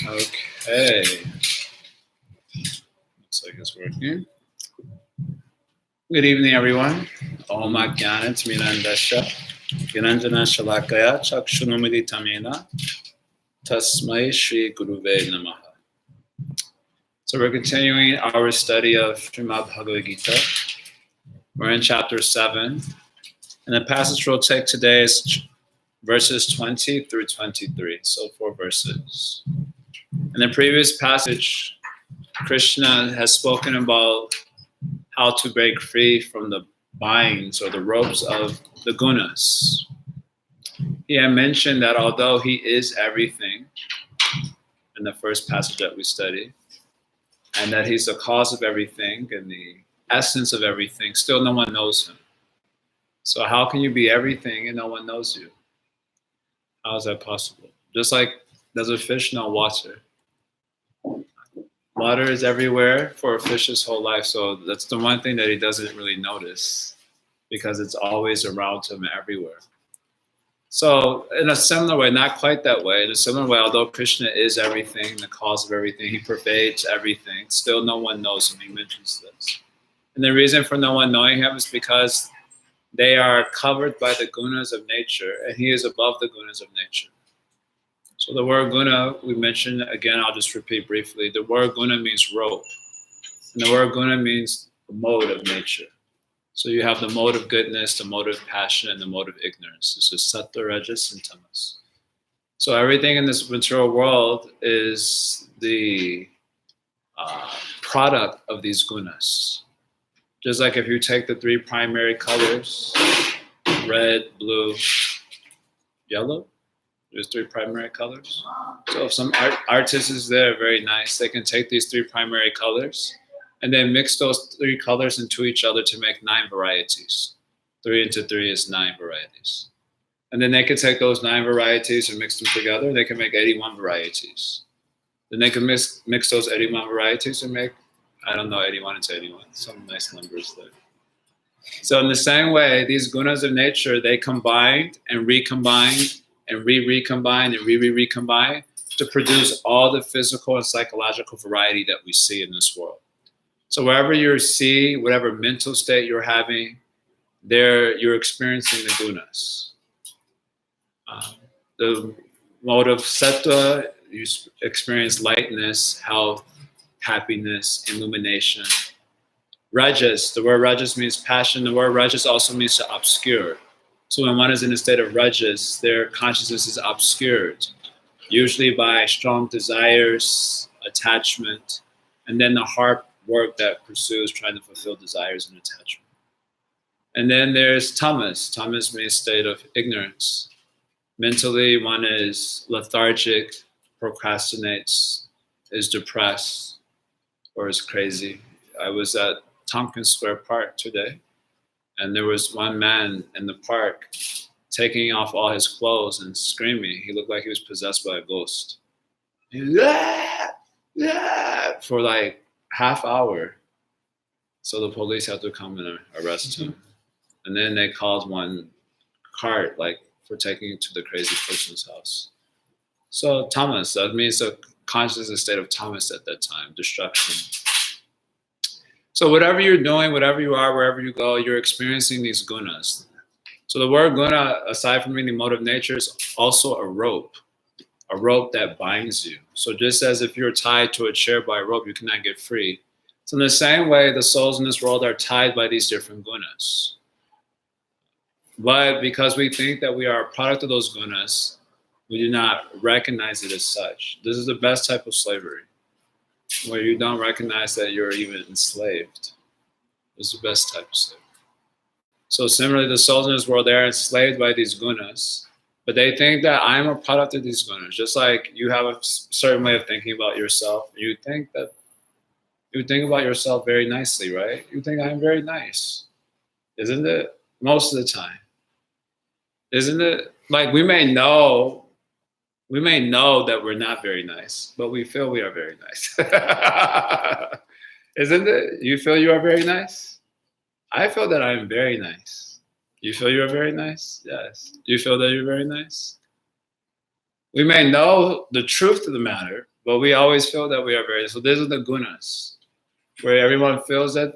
Okay. Looks like it's working. Good evening, everyone. Om Ajnanat Mirandasya Gyananjana Shalakaya Chakshunumilitamena Tasmai Shri Guruve Namaha. So we're continuing our study of Srimad Bhagavad-Gita. We're in chapter 7. And the passage we'll take today is verses 20 through 23. So 4 verses. In the previous passage, Krishna has spoken about how to break free from the binds or the ropes of the gunas. He had mentioned that although he is everything in the first passage that we studied, and that he's the cause of everything and the essence of everything, still no one knows him. So how can you be everything and no one knows you? How is that possible? Just like there's a fish know water. Water is everywhere for a fish's whole life, so that's the one thing that he doesn't really notice because it's always around him everywhere. So in a similar way, not quite that way, in a similar way, although Krishna is everything, the cause of everything, he pervades everything, still no one knows him. He mentions this. And the reason for no one knowing him is because they are covered by the gunas of nature, and he is above the gunas of nature. So the word guna, we mentioned, again, I'll just repeat briefly. The word guna means rope. And the word guna means the mode of nature. So you have the mode of goodness, the mode of passion, and the mode of ignorance. This is sattva, rajas, and tamas. So everything in this material world is the product of these gunas. Just like if you take the 3 primary colors, red, blue, yellow, there's 3 primary colors. So if some artist is there, very nice, they can take these 3 primary colors and then mix those 3 colors into each other to make 9 varieties. 3 into 3 is 9 varieties. And then they can take those 9 varieties and mix them together. They can make 81 varieties. Then they can mix those 81 varieties and make, I don't know, 81 into 81. Some nice numbers there. So in the same way, these gunas of nature, they combined and recombined and recombine and recombine to produce all the physical and psychological variety that we see in this world. So wherever you see, whatever mental state you're having, there you're experiencing the gunas. The mode of sattva, you experience lightness, health, happiness, illumination. Rajas, the word rajas means passion. The word rajas also means to obscure. So when one is in a state of rajas, their consciousness is obscured, usually by strong desires, attachment, and then the hard work that pursues trying to fulfill desires and attachment. And then there's tamas. Tamas means state of ignorance. Mentally, one is lethargic, procrastinates, is depressed, or is crazy. I was at Tompkins Square Park today, and there was one man in the park taking off all his clothes and screaming. He looked like he was possessed by a ghost. He was, for like half hour. So the police had to come and arrest him. And then they called one cart, like, for taking it to the crazy person's house. So tamas, that means a consciousness state of tamas at that time, destruction. So whatever you're doing, whatever you are, wherever you go, you're experiencing these gunas. So the word guna, aside from meaning mode of nature, is also a rope that binds you. So just as if you're tied to a chair by a rope, you cannot get free. So in the same way, the souls in this world are tied by these different gunas. But because we think that we are a product of those gunas, we do not recognize it as such. This is the best type of slavery, where you don't recognize that you're even enslaved. This is the best type of slavery. So similarly, the souls in this world, they're enslaved by these gunas, but they think that I'm a product of these gunas. Just like you have a certain way of thinking about yourself, you think about yourself very nicely, right? You think I'm very nice, isn't it? Most of the time, isn't it? Like we may know that we're not very nice, but we feel we are very nice. Isn't it? You feel you are very nice? I feel that I am very nice. You feel you are very nice? Yes. You feel that you're very nice? We may know the truth of the matter, But we always feel that we are very, so these are the gunas, where everyone feels that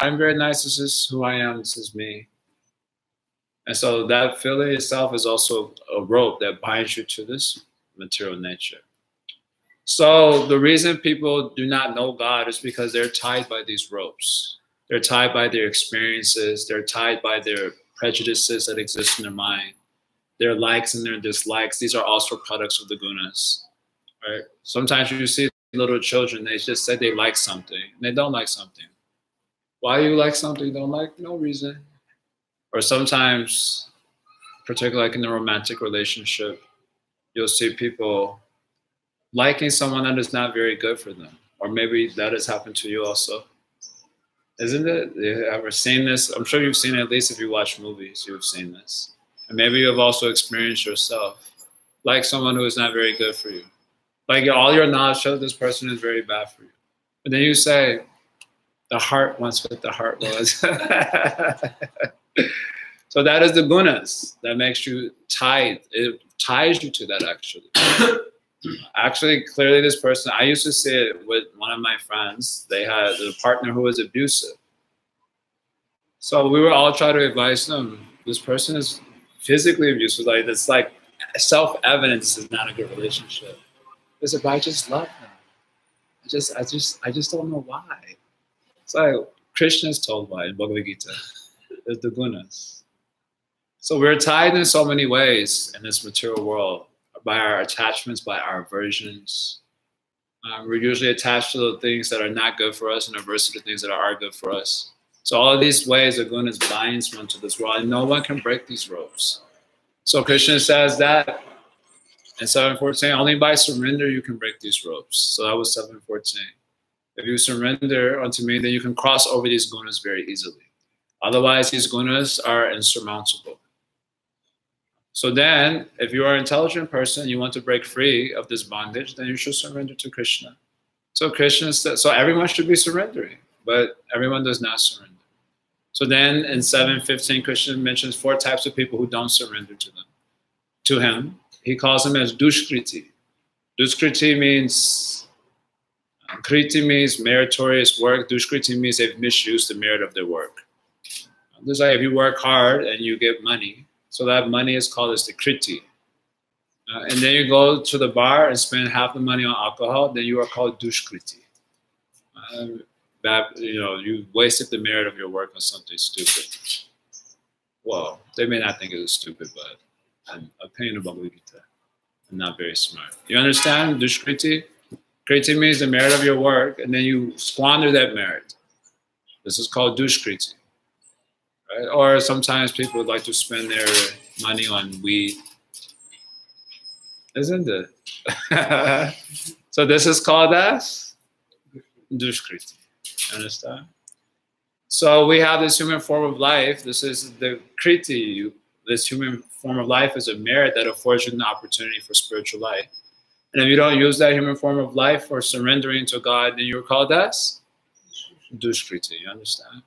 I'm very nice, this is who I am, this is me. And so that feeling itself is also a rope that binds you to this material nature. So the reason people do not know God is because they're tied by these ropes. They're tied by their experiences. They're tied by their prejudices that exist in their mind. Their likes and their dislikes. These are also products of the gunas. Right? Sometimes you see little children, they just say they like something, and they don't like something. Why you like something you don't like? No reason. Or sometimes, particularly like in a romantic relationship, you'll see people liking someone that is not very good for them. Or maybe that has happened to you also. Isn't it? You ever seen this? I'm sure you've seen it, at least if you watch movies, you've seen this. And maybe you've also experienced yourself. Like someone who is not very good for you. Like all your knowledge shows this person is very bad for you. But then you say, the heart wants what the heart was. So that is the gunas that makes you tied. It ties you to that actually. Actually, clearly this person, I used to see it with one of my friends. They had a partner who was abusive. So we were all trying to advise them, this person is physically abusive. Like it's like self-evidence is not a good relationship. They said, but I just love him. I just don't know why. It's like Krishna is told why in Bhagavad-Gita. There's the gunas. So we're tied in so many ways in this material world by our attachments, by our aversions. We're usually attached to the things that are not good for us and averse to the things that are good for us. So all of these ways, the gunas binds one to this world, and no one can break these ropes. So Krishna says that in 7:14, only by surrender you can break these ropes. So that was 7:14. If you surrender unto me, then you can cross over these gunas very easily. Otherwise, these gunas are insurmountable. So then, if you are an intelligent person, you want to break free of this bondage, then you should surrender to Krishna. So Krishna said, so everyone should be surrendering, but everyone does not surrender. So then in 7:15, Krishna mentions 4 types of people who don't surrender to him. He calls them as dushkriti. Dushkriti means, kriti means meritorious work. Dushkriti means they've misused the merit of their work. Just like if you work hard and you get money, so that money is called as the kriti. And then you go to the bar and spend half the money on alcohol, then you are called dushkriti. You wasted the merit of your work on something stupid. Well, they may not think it was stupid, but I'm opinion of Bhagavad-Gita. I'm not very smart. You understand dushkriti? Kriti means the merit of your work, and then you squander that merit. This is called dushkriti. Right? Or sometimes people would like to spend their money on weed. Isn't it? So this is called as dushkriti. Understand? So we have this human form of life. This is the kriti. This human form of life is a merit that affords you an opportunity for spiritual life. And if you don't use that human form of life for surrendering to God, then you're called as dushkriti. You understand?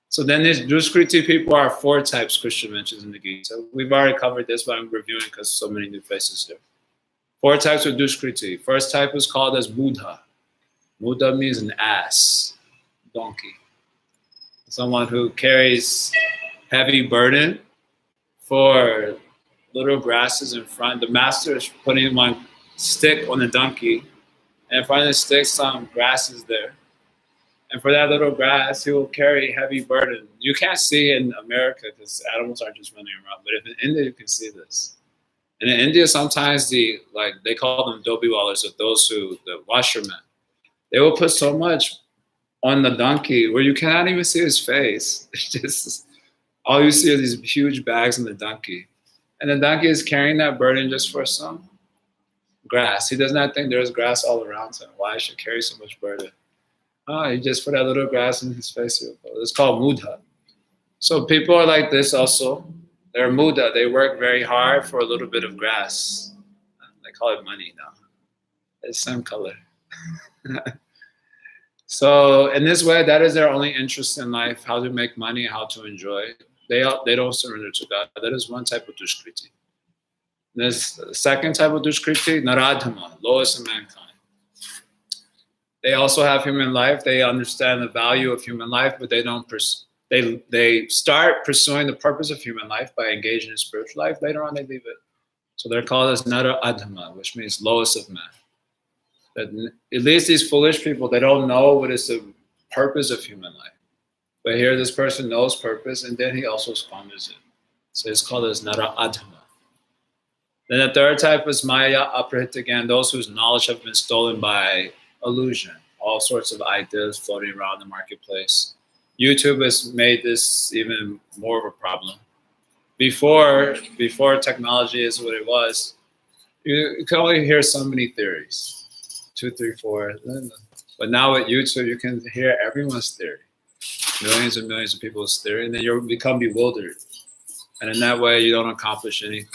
So then these dushkriti people are 4 types Krishna mentions in the Gita. We've already covered this, but I'm reviewing because so many new faces here. 4 types of dushkriti. First type is called as Buddha. Buddha means an ass, donkey. Someone who carries heavy burden for little grasses in front. The master is putting one stick on the donkey, and in front of the stick, some grass is there. And for that little grass, he will carry heavy burden. You can't see in America because animals are just running around. But if in India, you can see this. And in India, sometimes they call them dobiwallers, or the washermen. They will put so much on the donkey where you cannot even see his face. It's just all you see are these huge bags on the donkey. And the donkey is carrying that burden just for some grass. He does not think there's grass all around him. Why should carry so much burden? He just put that little grass in his face. It's called mudha. So people are like this also. They're mudha. They work very hard for a little bit of grass. They call it money now. It's the same color. So in this way, that is their only interest in life, how to make money, how to enjoy. They don't surrender to God. That is one type of dushkriti. There's the second type of dushkriti, naradhama, lowest of mankind. They also have human life. They understand the value of human life, but they don't. They start pursuing the purpose of human life by engaging in spiritual life. Later on, they leave it. So they're called as Nara Adhama, which means lowest of men. That at least these foolish people, they don't know what is the purpose of human life. But here, this person knows purpose, and then he also squanders it. So it's called as Nara Adhama. Then the third type is Maya Aprahita, again, those whose knowledge have been stolen by illusion. All sorts of ideas floating around the marketplace. YouTube has made this even more of a problem. Before technology is what it was, you could only hear so many theories, 2, 3, 4. But now with YouTube, you can hear everyone's theory, millions and millions of people's theory, and then you become bewildered. And in that way, you don't accomplish anything.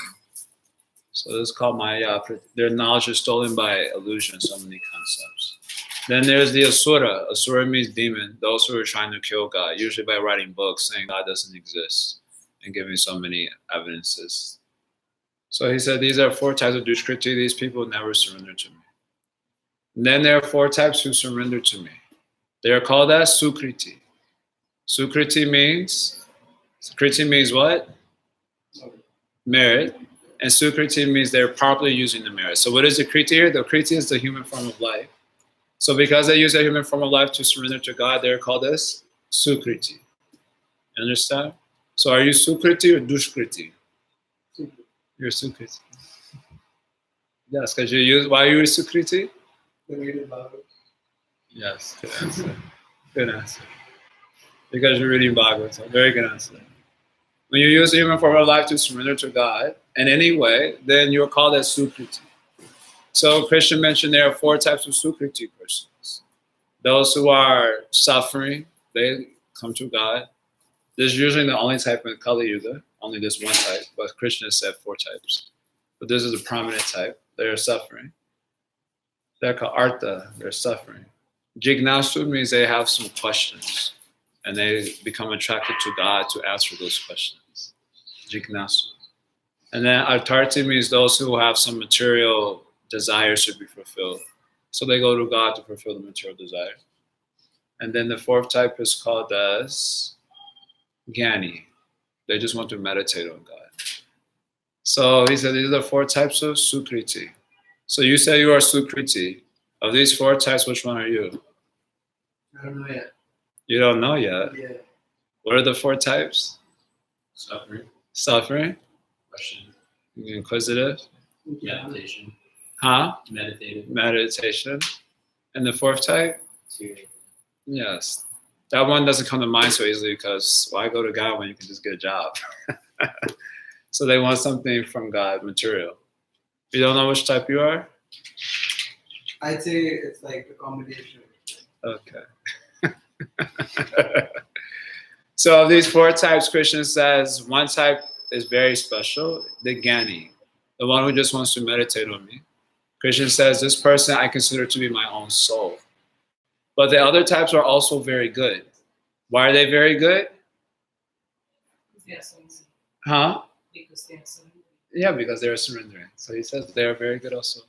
So this is called Maya. Their knowledge is stolen by illusion, so many concepts. Then there's the Asura. Asura means demon, those who are trying to kill God, usually by writing books saying God doesn't exist and giving so many evidences. So he said, these are 4 types of Dushkriti. These people never surrender to me. And then there are 4 types who surrender to me. They are called as Sukriti. Sukriti means what? Merit. And Sukriti means they're properly using the merit. So what is the Kriti here? The Kriti is the human form of life. So because they use a human form of life to surrender to God, they're called as Sukriti. You understand? So are you Sukriti or Dushkriti? You're Sukriti. Yes, because you use, why are you Sukriti? Yes, good answer. Good answer. Because you're reading Bhagavad-Gita. Very good answer. When you use a human form of life to surrender to God in any way, then you're called as Sukriti. So Krishna mentioned there are 4 types of Sukriti persons. Those who are suffering, they come to God. This is usually the only type in Kali Yuga, only this one type, but Krishna said 4 types. But this is a prominent type. They are suffering. They're called Artha, they're suffering. Jignasu means they have some questions, and they become attracted to God to answer those questions. Jignasu. And then Artarti means those who have some material desires to be fulfilled. So they go to God to fulfill the material desire. And then the 4th type is called as Gyani. They just want to meditate on God. So he said these are the 4 types of Sukriti. So you say you are Sukriti. Of these 4 types, which one are you? I don't know yet. You don't know yet? Yeah. What are the 4 types? Suffering. Question. Inquisitive. Meditation. Huh? Meditative. Meditation. And the 4th type? Serious. Yes. That one doesn't come to mind so easily because why go to God when you can just get a job? So they want something from God, material. You don't know which type you are? I'd say it's like a combination. Okay. So of these 4 types, Krishna says one type is very special, the Gyani, the one who just wants to meditate on me. Krishna says, this person I consider to be my own soul. But the other types are also very good. Why are they very good? Huh? Yeah, because they're surrendering. So he says they are very good also.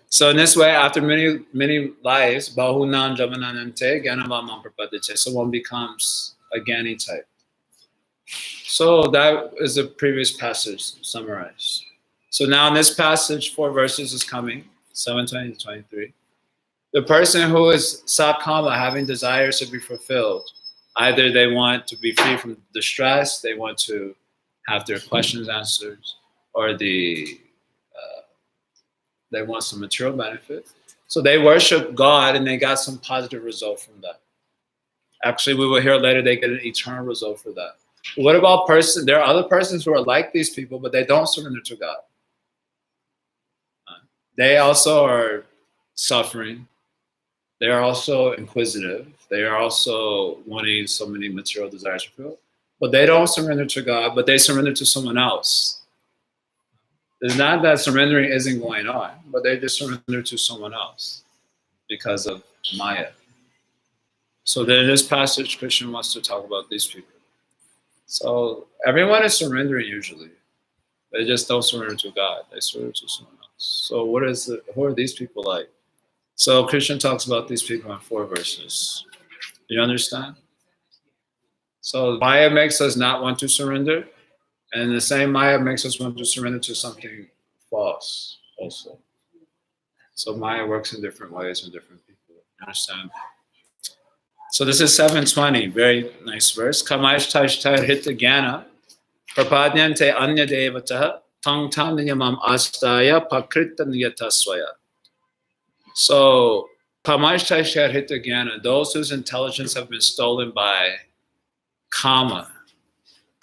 So in this way, after many lives, Bahunam Jamananante Gyanavamam Prapadite, so one becomes a Gyani type. So that is the previous passage summarized. So now in this passage, 4 verses is coming, 7:20 to 23. The person who is Sakama, having desires to be fulfilled, either they want to be free from distress, they want to have their questions answered, or they want some material benefit. So they worship God and they got some positive result from that. Actually, we will hear later they get an eternal result for that. What about there are other persons who are like these people, but they don't surrender to God. They also are suffering. They are also inquisitive. They are also wanting so many material desires to fulfill. But they don't surrender to God, but they surrender to someone else. It's not that surrendering isn't going on, but they just surrender to someone else because of Maya. So then in this passage, Krishna wants to talk about these people. So everyone is surrendering usually. They just don't surrender to God. They surrender to someone else. So who are these people like? So Krishna talks about these people in 4 verses. You understand? So Maya makes us not want to surrender, and the same Maya makes us want to surrender to something false also. So Maya works in different ways in different people. You understand? So this is 720, very nice verse. Kamaish tashtar hita jnana prapadyante anya devataha tang tam niyamam astaya pakrita niyata swaya. So Kamaish tashtar hita jnana, those whose intelligence have been stolen by kama.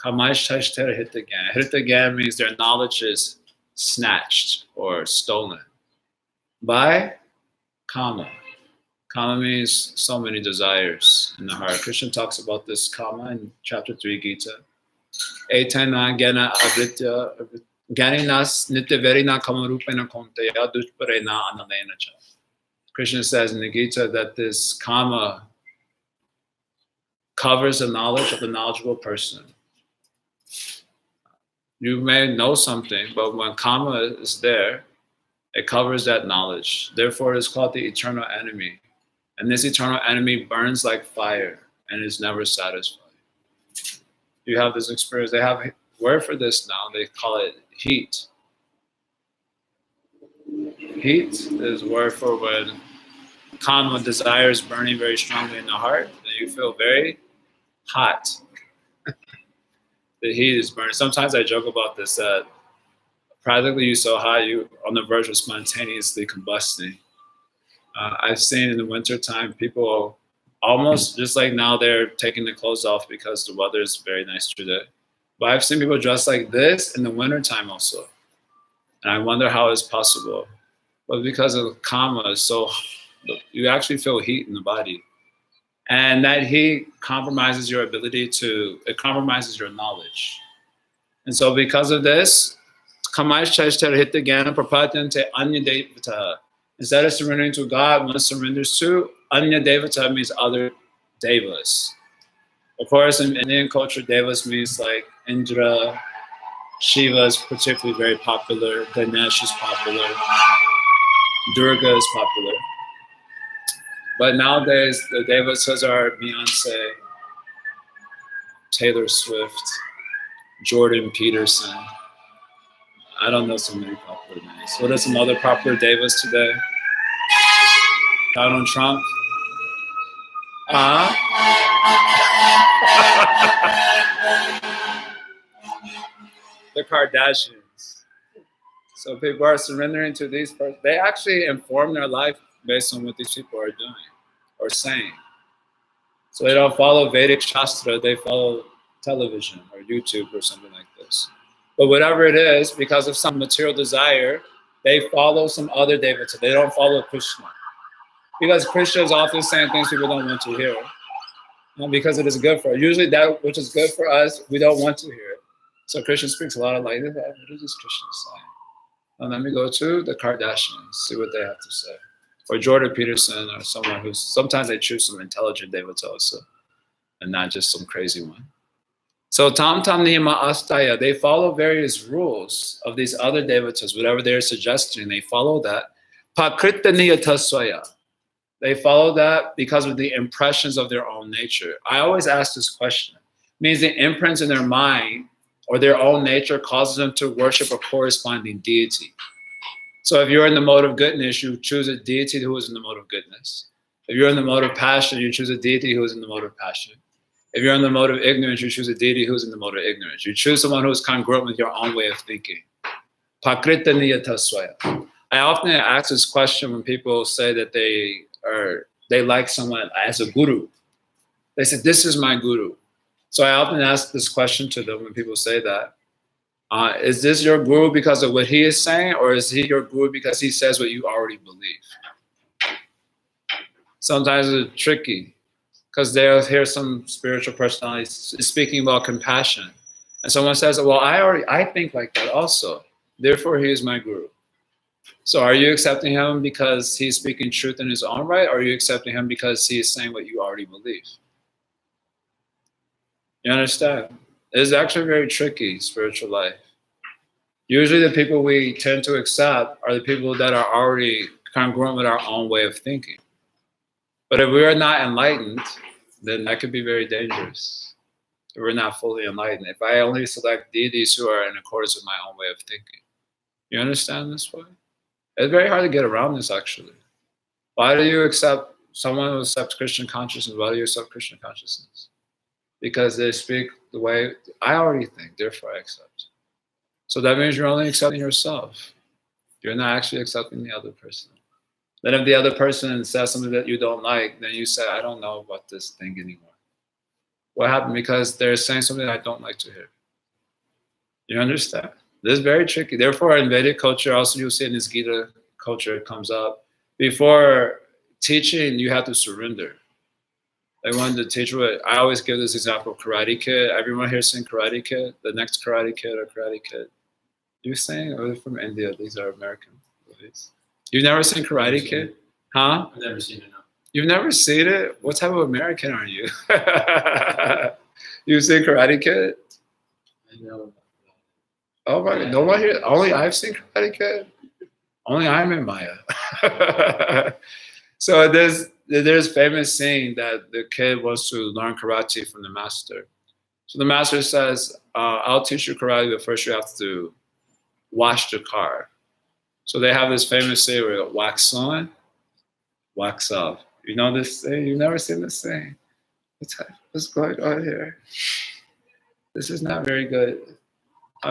Kamaish tashtar hita jnana. Hita jnana means their knowledge is snatched or stolen by kama. Kama means so many desires in the heart. Krishna talks about this kama in chapter 3 Gita. Etana gana avritya ganinas nityaverina kamarupena konteya dushparena analena cha. Krishna says in the Gita that this kama covers the knowledge of the knowledgeable person. You may know something, but when kama is there, it covers that knowledge. Therefore, it's called the eternal enemy. And this eternal enemy burns like fire and is never satisfied. You have this experience. They have a word for this now. They call it heat. Heat is a word for when kama desire is burning very strongly in the heart, and you feel very hot. The heat is burning. Sometimes I joke about this, that practically you're so hot, you're on the verge of spontaneously combusting. I've seen in the wintertime people almost just like now they're taking the clothes off because the weather is very nice today. But I've seen people dressed like this in the wintertime also. And I wonder how it's possible. But because of kama, so you actually feel heat in the body. And that heat compromises your ability it compromises your knowledge. And so because of this, instead of surrendering to God, one surrenders to Anya Devata, means other devas. Of course, in Indian culture, devas means like Indra, Shiva is particularly very popular, Ganesh is popular, Durga is popular. But nowadays, the devas are Beyonce, Taylor Swift, Jordan Peterson. I don't know so many popular names. What are some other popular devas today? Donald Trump. The Kardashians. So people are surrendering to these persons. They actually inform their life based on what these people are doing or saying. So they don't follow Vedic Shastra, they follow television or YouTube or something like this. But whatever it is, because of some material desire, they follow some other devata. They don't follow Krishna. Because Krishna is often saying things people don't want to hear. Because it is good for us. Usually that which is good for us, we don't want to hear it. So Krishna speaks a lot of like, what is this Krishna saying? And then we go to the Kardashians, see what they have to say. Or Jordan Peterson, or someone who's, sometimes they choose some intelligent devata also, and not just some crazy one. So Tam Tam Niyama Astaya, they follow various rules of these other devatas, whatever they're suggesting, they follow that. Pakrita Niyata Swaya. They follow that because of the impressions of their own nature. I always ask this question. It means the imprints in their mind or their own nature causes them to worship a corresponding deity. So if you're in the mode of goodness, you choose a deity who is in the mode of goodness. If you're in the mode of passion, you choose a deity who is in the mode of passion. If you're in the mode of ignorance, you choose a deity who is in the mode of ignorance. You choose someone who is congruent with your own way of thinking. Pakrita niyata swaya. I often ask this question when people say that they like someone as a guru. They say, this is my guru. So I often ask this question to them when people say that. Is this your guru because of what he is saying, or is he your guru because he says what you already believe? Sometimes it's tricky because they'll hear some spiritual personality speaking about compassion. And someone says, well, I think like that also. Therefore, he is my guru. So are you accepting him because he's speaking truth in his own right, or are you accepting him because he is saying what you already believe? You understand? It's actually very tricky, spiritual life. Usually the people we tend to accept are the people that are already congruent with our own way of thinking. But if we are not enlightened, then that could be very dangerous. If we're not fully enlightened. If I only select deities who are in accordance with my own way of thinking. You understand this way? It's very hard to get around this, actually. Why do you accept someone who accepts Christian consciousness? Why do you accept Christian consciousness? Because they speak the way I already think, therefore I accept. So that means you're only accepting yourself. You're not actually accepting the other person. Then if the other person says something that you don't like, then you say, I don't know about this thing anymore. What happened? Because they're saying something I don't like to hear. You understand? This is very tricky. Therefore, in Vedic culture, also you'll see in this Gita culture, it comes up. Before teaching, you have to surrender. Like when the teacher I always give this example of Karate Kid. Everyone here seen Karate Kid? The next Karate Kid or Karate Kid? You sing? Or they're from India? These are American movies. You've never seen Karate Kid? Huh? I've never seen it, no. You've never seen it? What type of American are you? You've seen Karate Kid? I know. Oh my God, no one here? Only I've seen Karate Kid? Only I'm in Maya. So there's famous saying that the kid wants to learn karate from the master. So the master says, I'll teach you karate, but first you have to wash the car. So they have this famous saying where wax on, wax off. You know this thing? You've never seen this thing? What's going on here? This is not very good.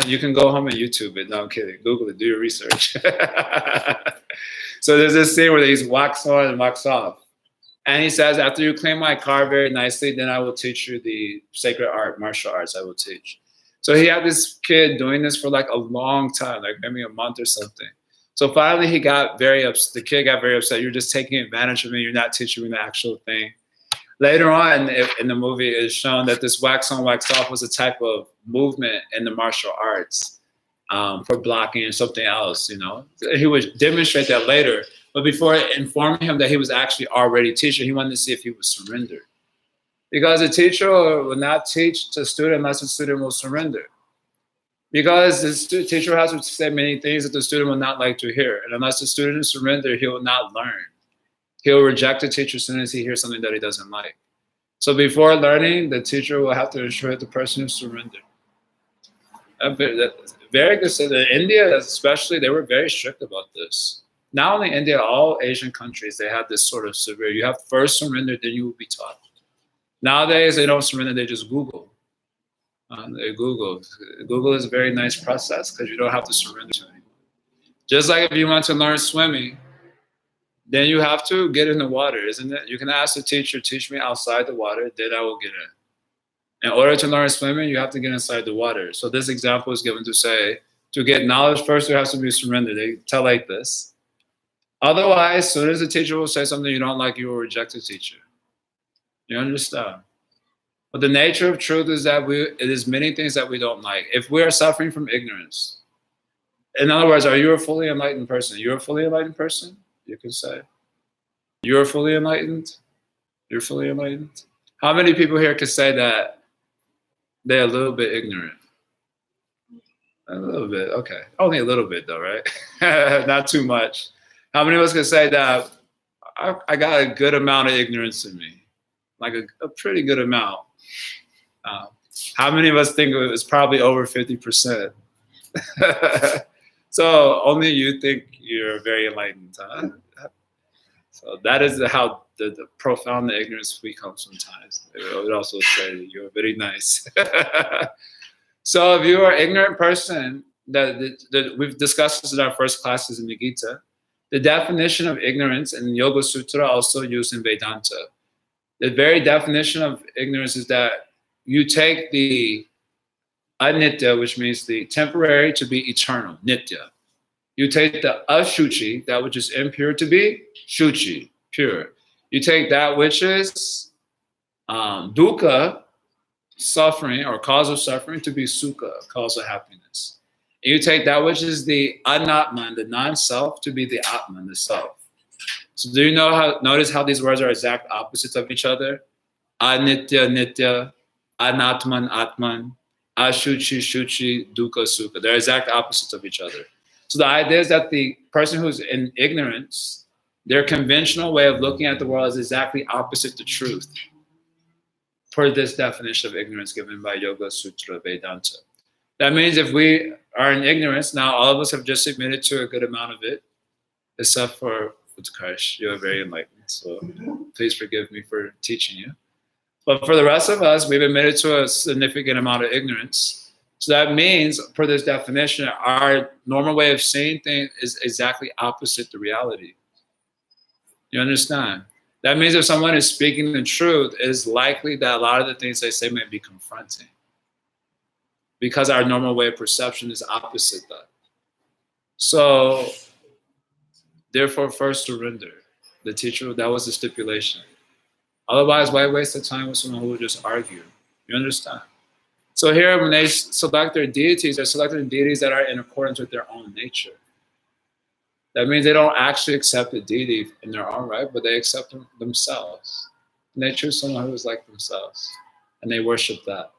You can go home and YouTube it. No, I'm kidding. Google it. Do your research. So there's this thing where he's wax on and wax off. And he says, after you clean my car very nicely, then I will teach you the sacred art, martial arts I will teach. So he had this kid doing this for like a long time, like maybe a month or something. So finally he got very upset. The kid got very upset. You're just taking advantage of me. You're not teaching me the actual thing. Later on in the movie, it is shown that this wax on, wax off was a type of movement in the martial arts for blocking and something else, you know. He would demonstrate that later. But before informing him that he was actually already teaching, he wanted to see if he would surrender. Because a teacher will not teach the student unless the student will surrender. Because the teacher has to say many things that the student will not like to hear. And unless the student surrenders, he will not learn. He'll reject the teacher as soon as he hears something that he doesn't like. So before learning, the teacher will have to ensure that the person is surrendered. Very good. So in India, especially, they were very strict about this. Not only India, all Asian countries, they have this sort of severe. You have to first surrender, then you will be taught. Nowadays, they don't surrender, they just Google. They Google. Google is a very nice process because you don't have to surrender to anyone. Just like if you want to learn swimming, then you have to get in the water, isn't it? You can ask the teacher, teach me outside the water, then I will get in. In order to learn swimming, you have to get inside the water. So this example is given to say, to get knowledge first, there has to be surrender. They tell like this. Otherwise, as soon as the teacher will say something you don't like, you will reject the teacher. You understand? But the nature of truth is that it is many things that we don't like. If we are suffering from ignorance, in other words, are you a fully enlightened person? You're a fully enlightened person? You can say. You're fully enlightened? You're fully enlightened? How many people here could say that they're a little bit ignorant? A little bit, okay. Only a little bit though, right? Not too much. How many of us could say that I got a good amount of ignorance in me? Like a pretty good amount. How many of us think it was probably over 50%? So only you think you're very enlightened, huh? So that is how the profound ignorance we come sometimes. It would also say that you're very nice. So if you are an ignorant person, that we've discussed this in our first classes in the Gita, the definition of ignorance in Yoga Sutra also used in Vedanta. The very definition of ignorance is that you take the anitya, which means the temporary, to be eternal, nitya. You take the ashuchi, that which is impure, to be shuchi, pure. You take that which is dukkha, suffering or cause of suffering, to be sukha, cause of happiness. And you take that which is the anatman, the non-self, to be the atman, the self. So do you notice how these words are exact opposites of each other? Anitya, nitya, anatman, atman, ashuchi, shuchi, dukkha, sukha. They're exact opposites of each other. So the idea is that the person who's in ignorance Their conventional way of looking at the world is exactly opposite the truth, per this definition of ignorance given by Yoga Sutra Vedanta. That means if we are in ignorance, now all of us have just admitted to a good amount of it, except for Utkarsh. You are very enlightened, so please forgive me for teaching you. But for the rest of us, we've admitted to a significant amount of ignorance. So that means, per this definition, our normal way of seeing things is exactly opposite the reality. You understand? That means if someone is speaking the truth, it is likely that a lot of the things they say may be confronting, because our normal way of perception is opposite that. So, therefore, first surrender. The teacher, that was the stipulation. Otherwise, why waste the time with someone who will just argue? You understand? So here, when they select their deities, they're selecting deities that are in accordance with their own nature. That means they don't actually accept a deity in their own right, but they accept themselves. And they choose someone who is like themselves, and they worship that.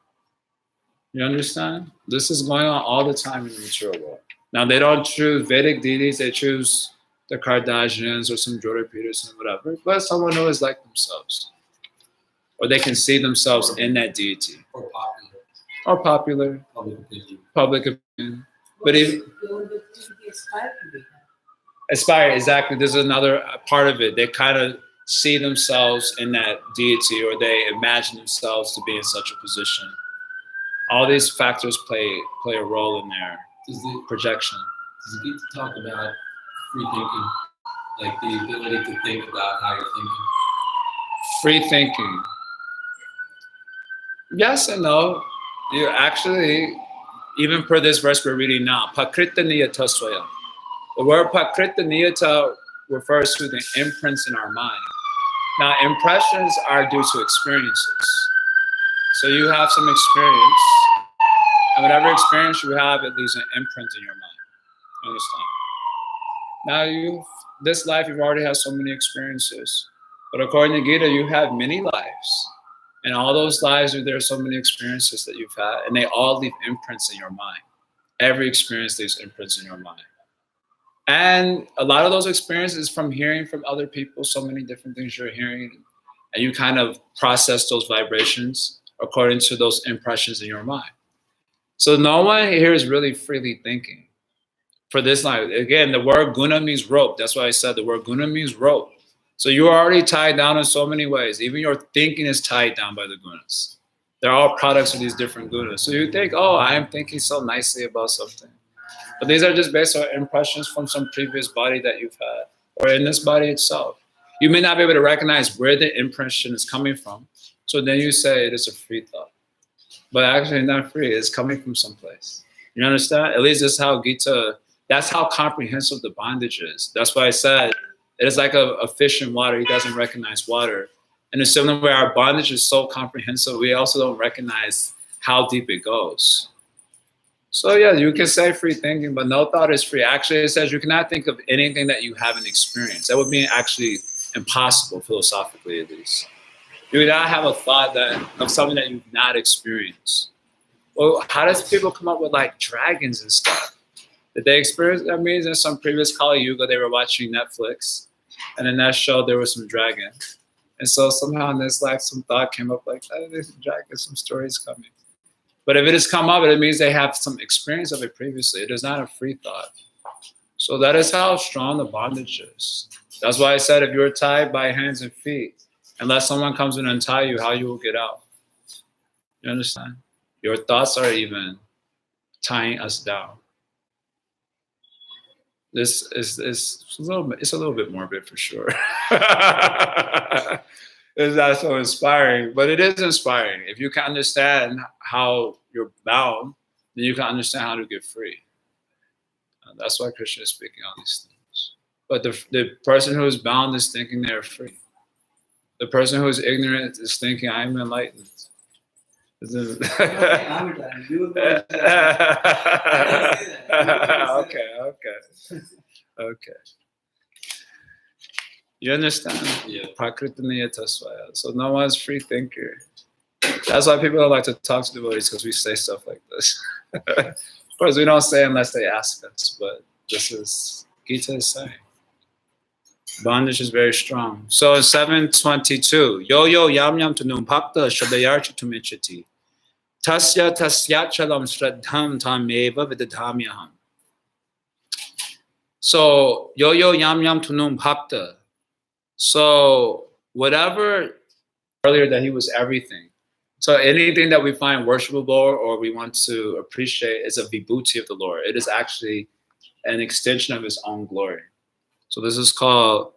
You understand? This is going on all the time in the material world. Now, they don't choose Vedic deities, they choose the Kardashians or some Jordan Peterson, whatever, but someone who is like themselves. Or they can see themselves in that deity. Or popular. Public opinion. But if aspire, exactly. This is another part of it. They kind of see themselves in that deity, or they imagine themselves to be in such a position. All these factors play a role in their projection. Does it get to talk about free thinking? Like the ability to think about how you're thinking? Free thinking. Yes and no. You actually, even per this verse we're reading now, Pakrita Niyata Swaya. The word Pakrita Niyata refers to the imprints in our mind. Now, impressions are due to experiences. So you have some experience, and whatever experience you have, it leaves an imprint in your mind. You understand? Now, this life, you've already had so many experiences. But according to Gita, you have many lives. And all those lives, there are so many experiences that you've had, and they all leave imprints in your mind. Every experience leaves imprints in your mind. And a lot of those experiences from hearing from other people, so many different things you're hearing, and you kind of process those vibrations according to those impressions in your mind. So no one here is really freely thinking. For this life, again, the word guna means rope. That's why I said the word guna means rope. So you're already tied down in so many ways. Even your thinking is tied down by the gunas. They're all products of these different gunas. So you think, oh, I am thinking so nicely about something. But these are just based on impressions from some previous body that you've had, or in this body itself. You may not be able to recognize where the impression is coming from. So then you say it is a free thought. But actually not free, it's coming from someplace. You understand? At least that's how comprehensive the bondage is. That's why I said, it is like a fish in water. He doesn't recognize water. In a similar way, our bondage is so comprehensive, we also don't recognize how deep it goes. So yeah, you can say free thinking, but no thought is free. Actually, it says you cannot think of anything that you haven't experienced. That would be actually impossible, philosophically at least. You would not have a thought of something that you've not experienced. Well, how does people come up with like dragons and stuff? Did they experience? That means in some previous Kali Yuga, they were watching Netflix, and in that show, there was some dragon. And so somehow in this life, some thought came up like, oh, there's a dragon, some stories coming. But if it has come up, it means they have some experience of it previously. It is not a free thought. So that is how strong the bondage is. That's why I said if you're tied by hands and feet, unless someone comes and untie you, how you will get out. You understand? Your thoughts are even tying us down. This is a little bit morbid for sure. It's not so inspiring, but it is inspiring. If you can understand how you're bound, then you can understand how to get free. That's why Krishna is speaking all these things. But the person who is bound is thinking they're free. The person who is ignorant is thinking, I'm enlightened. Okay. You understand? Yeah. Prakriti Niyata Swaya. So no one's free thinker. That's why people don't like to talk to devotees, because we say stuff like this. Of course, we don't say unless they ask us, but this is Gita is saying. Bondage is very strong. So in 722, yo yo yam yam tunum bhakta shradayarcha tumichati. Tasya tasyachalam shraddham tameva vidadhamyaham. So yo yo yam yam tunum bhakta. So whatever earlier that he was everything. So anything that we find worshipable or we want to appreciate is a vibhuti of the Lord. It is actually an extension of his own glory. So this is called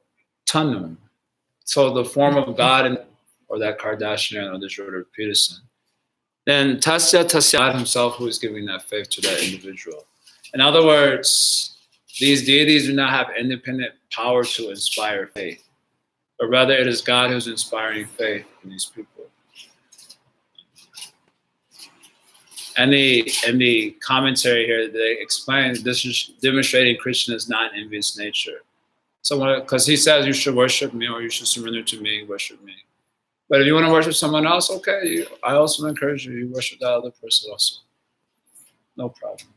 tanum. So the form of God, or that Kardashian or the Jordan Peterson. Then tasya God himself who is giving that faith to that individual. In other words, these deities do not have independent power to inspire faith, but rather it is God who's inspiring faith in these people. And the commentary here, they explain this is demonstrating Krishna's non-envious nature. So, because he says you should worship me or you should surrender to me, worship me. But if you want to worship someone else, okay, I also encourage you worship that other person also. No problem.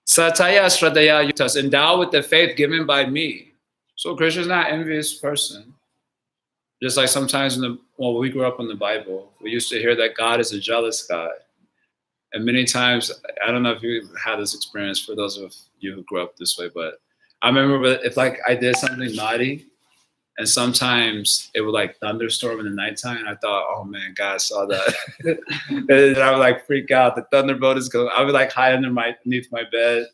Sataya Shradaya Yuktas, endowed with the faith given by me. So Krishna's not an envious person. Just like sometimes when we grew up in the Bible, we used to hear that God is a jealous God. And many times, I don't know if you had this experience for those of you who grew up this way, but I remember if like I did something naughty and sometimes it would like thunderstorm in the nighttime and I thought, oh man, God saw that. And I would like freak out. The thunderbolt is going. I would like hide underneath my bed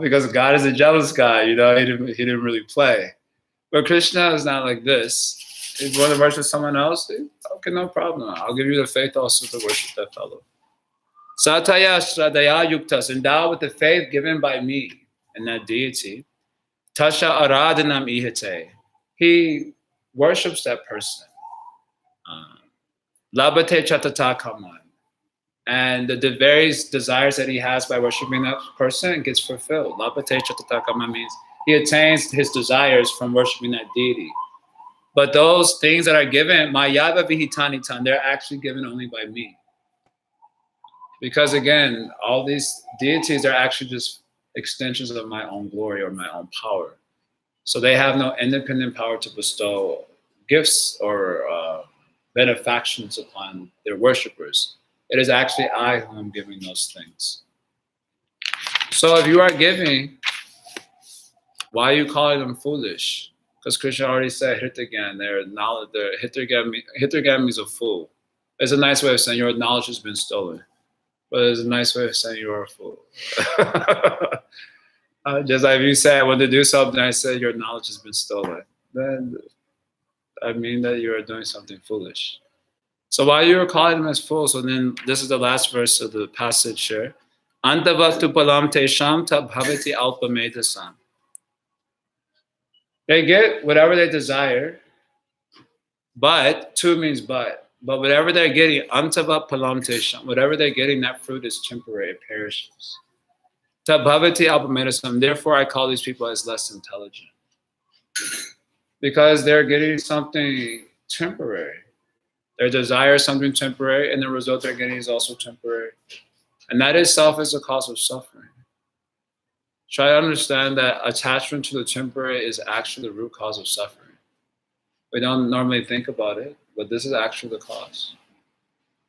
because God is a jealous guy, you know, he didn't really play. But Krishna is not like this. If you want to worship someone else, okay, no problem. I'll give you the faith also to worship that fellow. Sataya Shradaya Yuktas, endowed with the faith given by me and that deity. Tasha Aradhanam Ihate. He worships that person. Labate Chatata Kaman. And the various desires that he has by worshiping that person gets fulfilled. Labate Chatata Kaman means he attains his desires from worshiping that deity. But those things that are given, Mayava Vihitanitan, they're actually given only by me. Because again, all these deities are actually just extensions of my own glory or my own power. So they have no independent power to bestow gifts or benefactions upon their worshippers. It is actually I who am giving those things. So if you are giving, why are you calling them foolish? Because Krishna already said Hritigyan, Hritigyan means a fool. It's a nice way of saying your knowledge has been stolen. But it's a nice way of saying you're a fool. Just like if you say I want to do something, I say your knowledge has been stolen. Then I mean that you are doing something foolish. So while you are calling them as fools, so then this is the last verse of the passage here. Antavaktu palam tesham ta bhavati alpamedasam. They get whatever they desire, but, tu means but whatever they're getting, antava palam tesham, whatever they're getting, that fruit is temporary, it perishes. Ta bhavati alpamedasam, therefore I call these people as less intelligent. Because they're getting something temporary. Their desire is something temporary, and the result they're getting is also temporary. And that itself is the cause of suffering. Try to understand that attachment to the temporary is actually the root cause of suffering. We don't normally think about it, but this is actually the cause.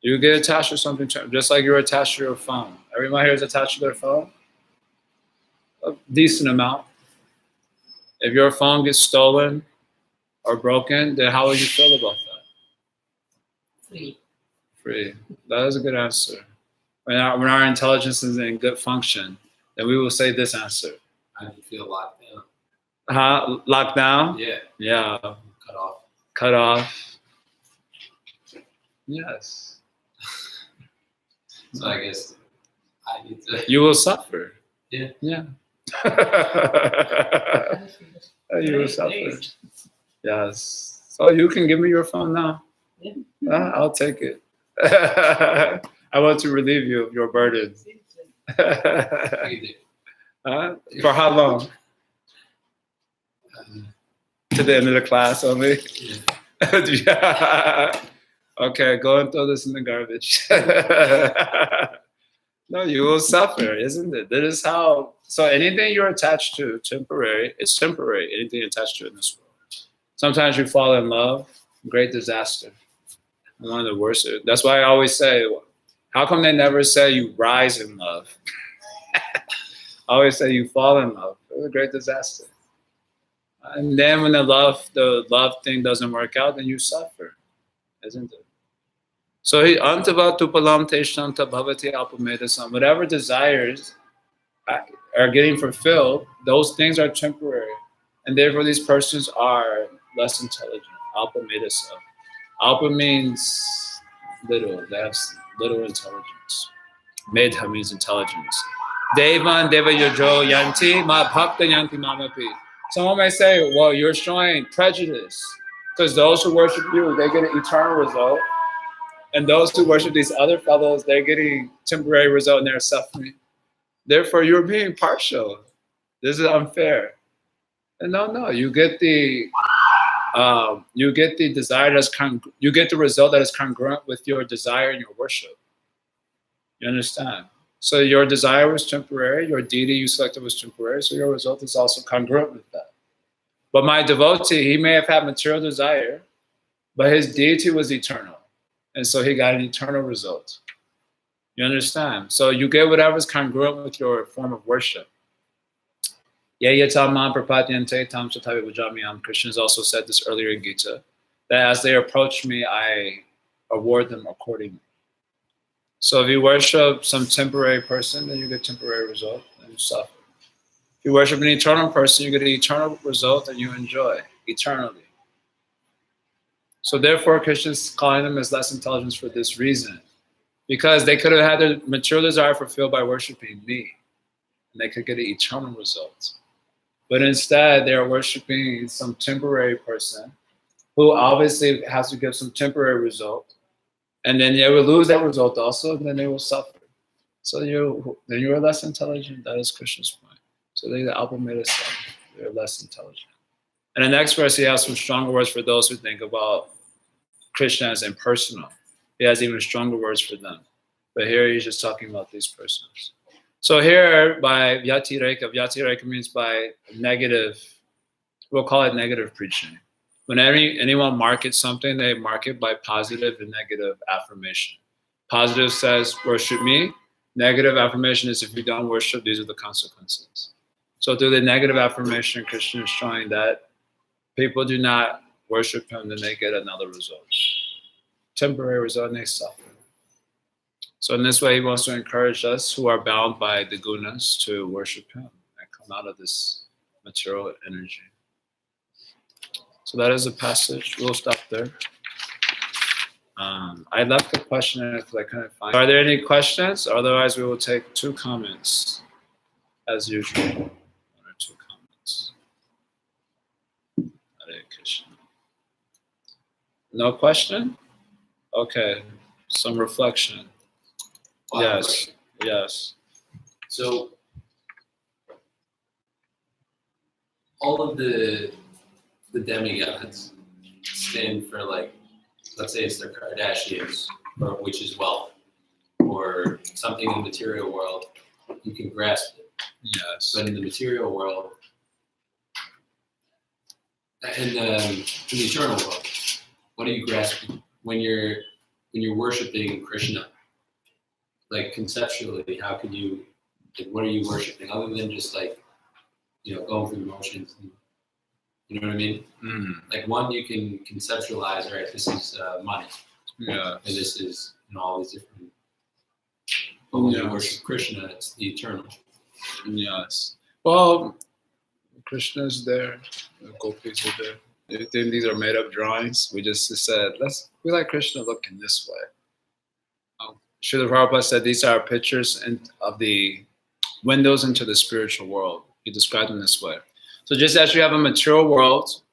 You get attached to something, just like you're attached to your phone. Everyone here is attached to their phone? A decent amount. If your phone gets stolen or broken, then how would you feel about that? Free. That is a good answer. When our intelligence is in good function, then we will say this answer. I feel locked down. Locked down? Yeah. Yeah. Cut off. Yes. So I guess I need to. You will suffer. Yeah. Yeah. You will suffer. Yes. So you can give me your phone now. Yeah. I'll take it. I want to relieve you of your burden. For how long? To the end of the class only? Yeah. Okay, go and throw this in the garbage. No, you will suffer, isn't it? That is how. So anything you're attached to, temporary, it's temporary. Anything attached to in this world. Sometimes you fall in love, great disaster. One of the worst. That's why I always say, how come they never say you rise in love? I always say you fall in love. It was a great disaster. And then when the love thing doesn't work out, then you suffer, isn't it? So antavatupalam teshanta bhavati apamedasam. Whatever desires are getting fulfilled, those things are temporary. And therefore these persons are less intelligent. Apamedasam. Alpa means little. They have little intelligence. Medha means intelligence. Devan deva yojo yanti ma bhakta yanti mamapi. Someone may say, well, you're showing prejudice because those who worship you, they get an eternal result. And those who worship these other fellows, they're getting temporary result and they're suffering. Therefore, you're being partial. This is unfair. And no, you get the desire that's you get the result that is congruent with your desire and your worship. You understand? So your desire was temporary, your deity you selected was temporary, so your result is also congruent with that. But my devotee, he may have had material desire, but his deity was eternal. And so he got an eternal result. You understand? So you get whatever's congruent with your form of worship. Krishna has also said this earlier in Gita, that as they approach me, I award them accordingly. So if you worship some temporary person, then you get temporary result and you suffer. If you worship an eternal person, you get an eternal result and you enjoy eternally. So therefore, Krishna is calling them as less intelligence for this reason. Because they could have had their material desire fulfilled by worshiping me. And they could get an eternal result. But instead, they're worshiping some temporary person who obviously has to give some temporary result. And then they will lose that result also, and then they will suffer. So then you are less intelligent. That is Krishna's point. So they the Alpa made us they're less intelligent. And the next verse, he has some stronger words for those who think about Krishna as impersonal. He has even stronger words for them. But here he's just talking about these persons. So here by Vyatireka means by negative, we'll call it negative preaching. When anyone markets something, they market by positive and negative affirmation. Positive says, worship me. Negative affirmation is, if you don't worship, these are the consequences. So through the negative affirmation, Krishna is showing that people do not worship him, then they get another result. Temporary result, and they suffer. So in this way, he wants to encourage us who are bound by the gunas to worship him and come out of this material energy. So that is a passage. We'll stop there. I left the question because I couldn't find it. Are there any questions? Otherwise, we will take 2 comments as usual. 1 or 2 comments. Hare Krishna. No question? Okay. Some reflection. Yes. Yes. So all of the demigods stand for, like, let's say it's the Kardashians, or which is wealth, or something in the material world, you can grasp it. Yes. But in the material world, and in the eternal world, what are you grasping when you're worshiping Krishna? Like conceptually, how can you? Like, what are you worshiping other than just like, going through the motions? And, you know what I mean? Mm. Like one, you can conceptualize. All right, this is money. Yeah. And this is all these different. But when you worship Krishna, it's the eternal. Yes. Well, Krishna's there. The gopis are there. Do you think these are made up drawings? We just said, we like Krishna looking this way. Srila Prabhupada said these are pictures of the windows into the spiritual world. He described them this way. So just as you have a material world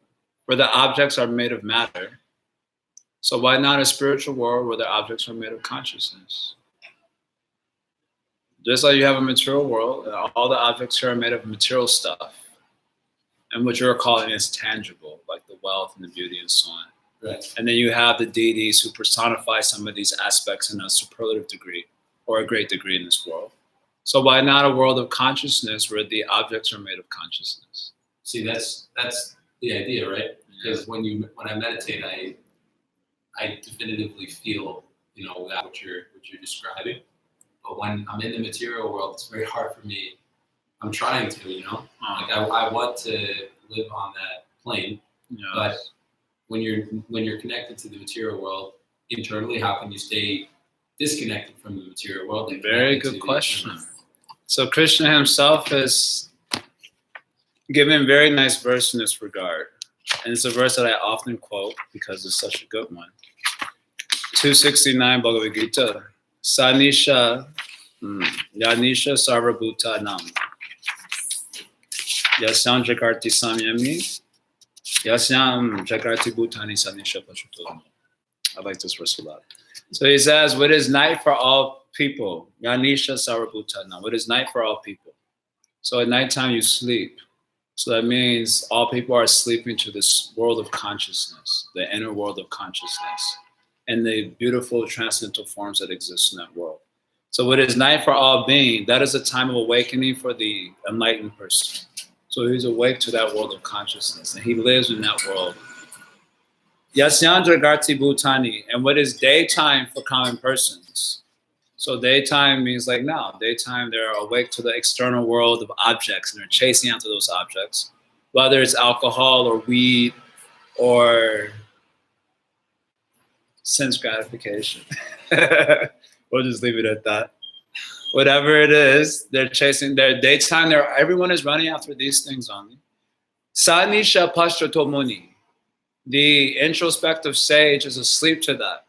where the objects are made of matter, so why not a spiritual world where the objects are made of consciousness? Just like you have a material world, all the objects here are made of material stuff, and what you're calling is tangible, like the wealth and the beauty and so on. Right. And then you have the deities who personify some of these aspects in a superlative degree. or a great degree in this world. So why not a world of consciousness where the objects are made of consciousness? See, that's the idea, right? Because when I meditate, I definitively feel, what you're describing. But when I'm in the material world, it's very hard for me. I'm trying to, like I want to live on that plane, but when you're connected to the material world internally, how can you stay disconnected from the material world? Very good question. So Krishna himself has given a very nice verse in this regard. And it's a verse that I often quote because it's such a good one. 269 Bhagavad-Gita. Sanisha Yanisha Sarvabhuta Nam. Yasyam Jakarti Samyami. Yasyam Jakarti Bhutani Sanisha Pashuto. I like this verse a lot. So he says, what is night for all people? Yanisha Sarvabhuta Nam. What is night for all people? So at nighttime you sleep. So that means all people are sleeping to this world of consciousness, the inner world of consciousness, and the beautiful transcendental forms that exist in that world. So what is night for all being, that is a time of awakening for the enlightened person. So he's awake to that world of consciousness, and he lives in that world. Yasyandra Garti Bhutani, and what is daytime for common persons? So daytime means like now. Daytime, they're awake to the external world of objects, and they're chasing after those objects, whether it's alcohol or weed or sense gratification. We'll just leave it at that. Whatever it is, they're chasing their daytime. Everyone is running after these things only. Sanisha Pashtrato Muni. The introspective sage is asleep to that.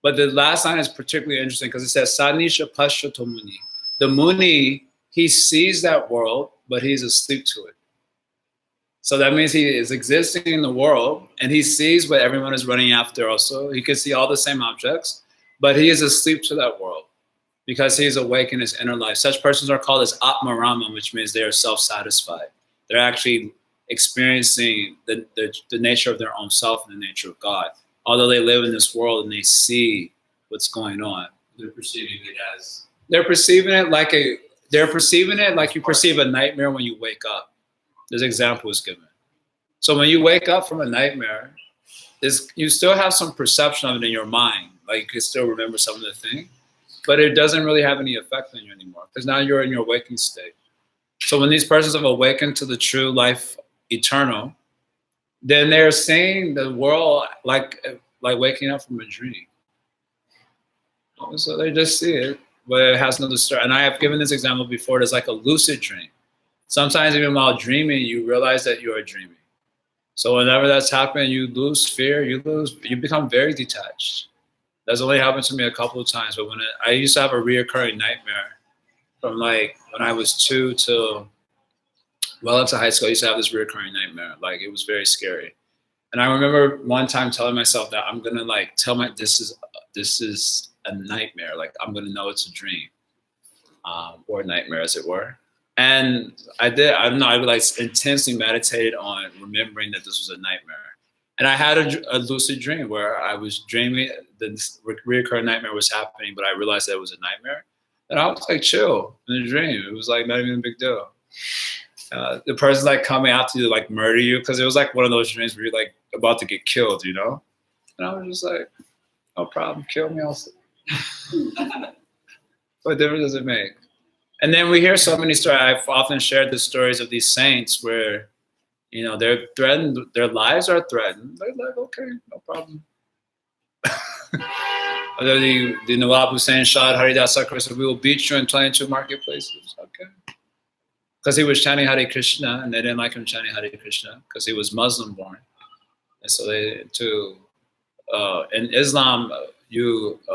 But the last line is particularly interesting because it says Sanisha Pashtrato Muni. The Muni, he sees that world, but he's asleep to it. So that means he is existing in the world and he sees what everyone is running after also. He can see all the same objects, but he is asleep to that world because he is awake in his inner life. Such persons are called as Atmarama, which means they are self-satisfied. They're actually experiencing the nature of their own self and the nature of God. Although they live in this world and they see what's going on. They're perceiving it as... They're perceiving it like you perceive a nightmare when you wake up. This example is given. So when you wake up from a nightmare, you still have some perception of it in your mind. Like you can still remember some of the thing, but it doesn't really have any effect on you anymore because now you're in your waking state. So when these persons have awakened to the true life eternal, then they're seeing the world like waking up from a dream. So they just see it, but it has no disturbance. And I have given this example before. There's like a lucid dream. Sometimes even while dreaming, you realize that you are dreaming. So whenever that's happening, you lose fear, you become very detached. That's only happened to me a couple of times. But I used to have a reoccurring nightmare from like when I was 2 till well into high school. I used to have this reoccurring nightmare. Like it was very scary. And I remember one time telling myself that I'm gonna like tell this is a nightmare. Like I'm gonna know it's a dream or a nightmare, as it were. And I did. I don't know. I like intensely meditated on remembering that this was a nightmare. And I had a lucid dream where I was dreaming. The recurring nightmare was happening, but I realized that it was a nightmare. And I was like chill in the dream. It was like not even a big deal. The person's like coming out to like murder you because it was like one of those dreams where you're like about to get killed, you know? And I was just like, no problem, kill me also. What difference does it make? And then we hear so many stories. I've often shared the stories of these saints where, they're threatened, their lives are threatened. They're like, okay, no problem. The Nawab Hussain Shah Haridas Sakra said, we will beat you in 22 marketplaces. Okay. Because he was chanting Hare Krishna, and they didn't like him chanting Hare Krishna because he was Muslim born. And so in Islam,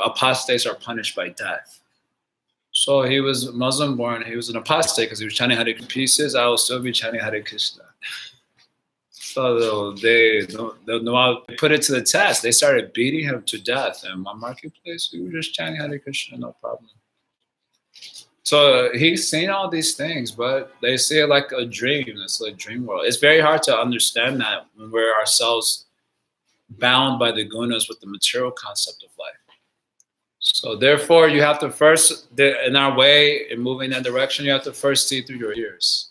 apostates are punished by death. So he was Muslim born. He was an apostate because he was chanting Hare Krishna. Pieces, I will still be chanting Hare Krishna. So they put it to the test. They started beating him to death in my marketplace. We were just chanting Hare Krishna, no problem. So he's seen all these things, but they see it like a dream. It's like a dream world. It's very hard to understand that when we're ourselves bound by the gunas with the material concept of life. So therefore, you have to first, in our way, in moving that direction, you have to first see through your ears.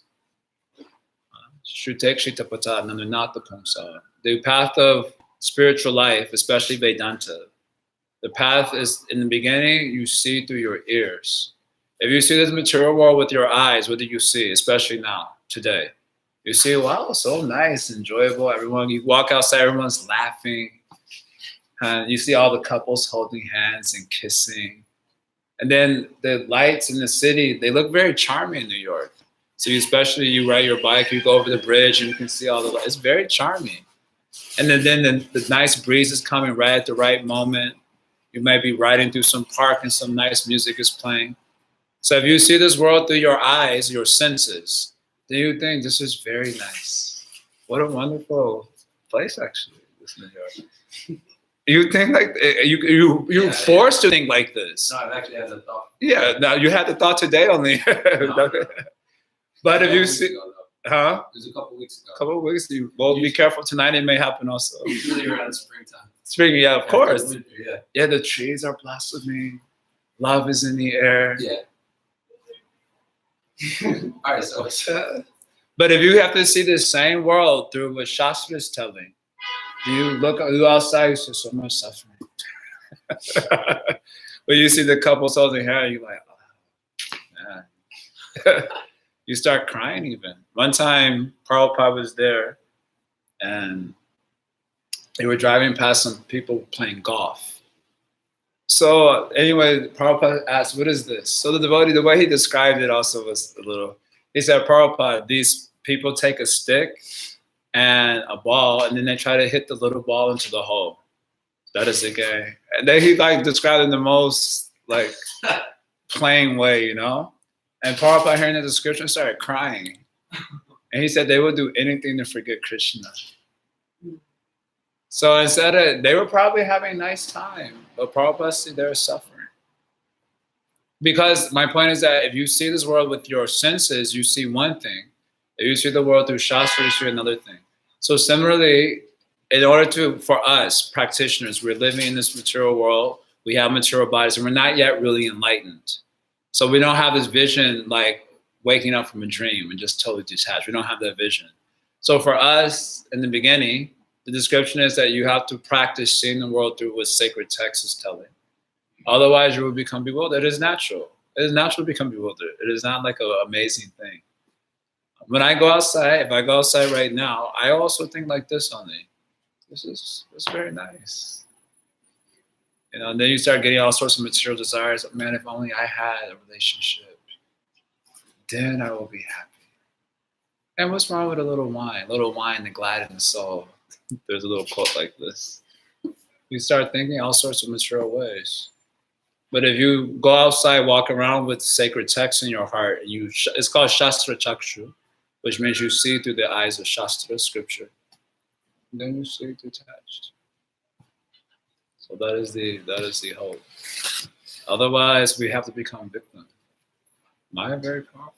The path of spiritual life, especially Vedanta, the path is, in the beginning, you see through your ears. If you see this material world with your eyes, what do you see, especially now, today? You see, wow, so nice, enjoyable. Everyone, you walk outside, everyone's laughing. And you see all the couples holding hands and kissing. And then the lights in the city, they look very charming in New York. So especially you ride your bike, you go over the bridge and you can see all the lights. It's very charming. And then the nice breeze is coming right at the right moment. You might be riding through some park and some nice music is playing. So if you see this world through your eyes, your senses, then you think this is very nice. What a wonderful place, actually, this New York. You think like you're forced to think like this. No, I've actually had that thought. Yeah, now you had the thought today only. No. But if you see, huh? It was a couple weeks ago. A couple of weeks, be careful tonight. It may happen also. Usually around springtime. Spring, yeah, of course. Winter, yeah. Yeah, the trees are blossoming. Love is in the air. Yeah. All right, so but if you have to see the same world through what Shastra is telling, you look outside, you see so much suffering. But you see the couples holding hands, you're like, oh, man. You start crying even. One time, Prabhupada was there, and they were driving past some people playing golf. So anyway, Prabhupada asked, what is this? So the devotee, the way he described it also was a little, he said, Prabhupada, these people take a stick and a ball, and then they try to hit the little ball into the hole. That is the guy. And then he like described it in the most like plain way, you know? And Prabhupada hearing the description started crying. And he said they would do anything to forget Krishna. So instead of, they were probably having a nice time, but Prabhupada said they were suffering. Because my point is that if you see this world with your senses, you see one thing. If you see the world through Shastra, you see another thing. So similarly, in order to, for us practitioners, we're living in this material world, we have material bodies, and we're not yet really enlightened. So we don't have this vision like waking up from a dream and just totally detached. We don't have that vision. So for us, in the beginning, the description is that you have to practice seeing the world through what sacred text is telling. Otherwise, you will become bewildered. It is natural. It is natural to become bewildered. It is not like an amazing thing. When I go outside, if I go outside right now, I also think like this only. This is very nice. You know, and then you start getting all sorts of material desires. Man, if only I had a relationship, then I will be happy. And what's wrong with a little wine? A little wine to gladden the soul. There's a little quote like this. You start thinking all sorts of material ways. But if you go outside, walk around with sacred text in your heart, and it's called Shastra Chakshu, which means you see through the eyes of Shastra, scripture. And then you see detached. So that is the hope. Otherwise, we have to become victim. Maya very powerful.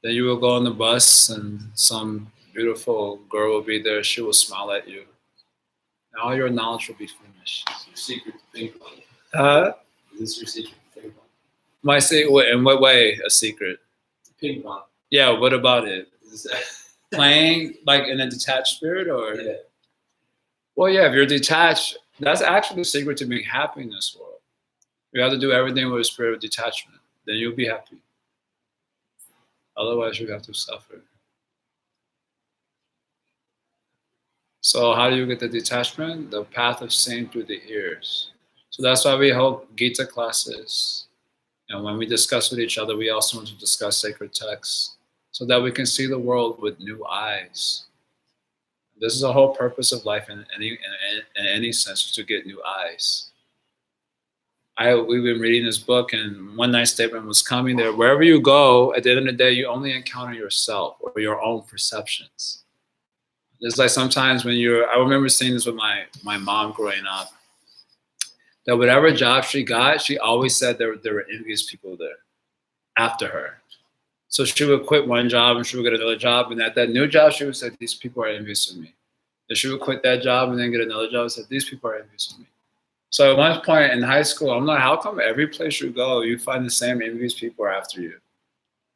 Then you will go on the bus, and some beautiful girl will be there. She will smile at you. And all your knowledge will be finished. Your secret to ping pong. Is this your secret to ping pong? My secret, in what way a secret? Ping pong. Yeah, what about it? Playing like in a detached spirit, or? Yeah. Well, yeah, if you're detached, that's actually the secret to being happy in this world. You have to do everything with a spirit of detachment. Then you'll be happy. Otherwise, you have to suffer. So how do you get the detachment? The path of seeing through the ears. So that's why we hold Gita classes. And when we discuss with each other, we also want to discuss sacred texts so that we can see the world with new eyes. This is the whole purpose of life in any sense, is to get new eyes. We've been reading this book, and one nice statement was coming there. Wherever you go, at the end of the day, you only encounter yourself or your own perceptions. It's like sometimes when I remember seeing this with my mom growing up, that whatever job she got, she always said there were envious people there after her. So she would quit one job and she would get another job. And at that new job, she would say, these people are envious of me. Then she would quit that job and then get another job and say, these people are envious of me. So at one point in high school, I'm like, how come every place you go, you find the same envious people after you?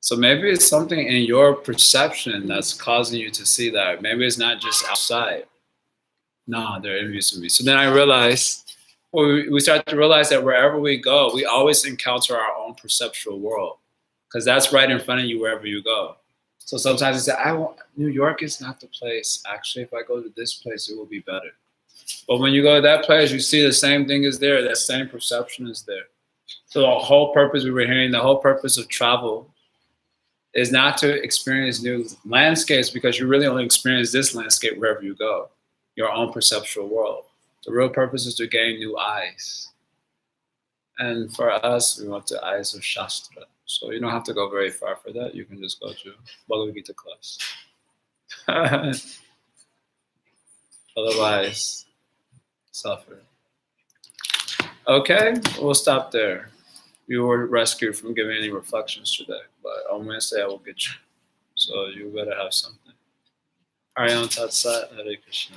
So maybe it's something in your perception that's causing you to see that. Maybe it's not just outside. No, they're envious of me. So then I realized, well, we start to realize that wherever we go, we always encounter our own perceptual world, because that's right in front of you wherever you go. So sometimes I say, New York is not the place. Actually, if I go to this place, it will be better. But when you go to that place, you see the same thing is there. That same perception is there. So the whole purpose, we were hearing, the whole purpose of travel is not to experience new landscapes, because you really only experience this landscape wherever you go, your own perceptual world. The real purpose is to gain new eyes. And for us, we want the eyes of Shastra. So you don't have to go very far for that. You can just go to Bhagavad-Gita class. Otherwise, suffer. Okay, we'll stop there. You were rescued from giving any reflections today, but on Wednesday I will get you. So you better have something. Ariam Tat Sat, Hare Krishna.